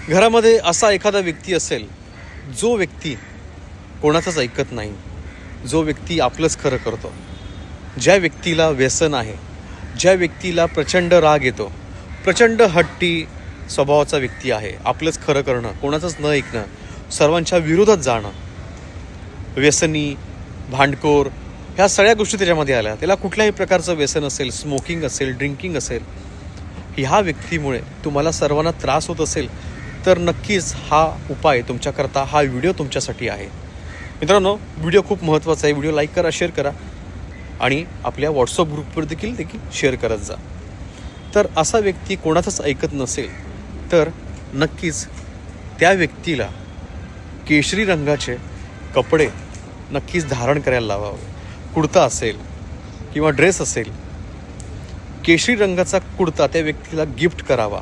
घरामध्ये असा एखादा व्यक्ती असेल, जो व्यक्ती कोणाचंच ऐकत नाही, जो व्यक्ती आपलंच खरं करतो, ज्या व्यक्तीला व्यसन आहे, ज्या व्यक्तीला प्रचंड राग येतो, प्रचंड हट्टी स्वभावाचा व्यक्ती आहे, आपलंच खरं करणं, कोणाचंच न ऐकणं, सर्वांच्या विरोधात जाणं, व्यसनी, भांडखोर, ह्या सगळ्या गोष्टी त्याच्यामध्ये आल्या. त्याला कुठल्याही प्रकारचं व्यसन असेल, स्मोकिंग असेल, ड्रिंकिंग असेल, ह्या व्यक्तीमुळे तुम्हाला सर्वांना त्रास होत असेल तर नक्कीच हा उपाय तुमच्याकरता, हा व्हिडिओ तुमच्यासाठी आहे. मित्रांनो, व्हिडिओ खूप महत्त्वाचा आहे. व्हिडिओ लाईक करा, शेअर करा आणि आपल्या व्हॉट्सअप ग्रुपवर देखील शेअर करत जा. तर असा व्यक्ती कोणाचंच ऐकत नसेल तर नक्कीच त्या व्यक्तीला केशरी रंगाचे कपडे नक्कीच धारण करायला लावावे. कुर्ता असेल किंवा ड्रेस असेल, केशरी रंगाचा कुर्ता त्या व्यक्तीला गिफ्ट करावा.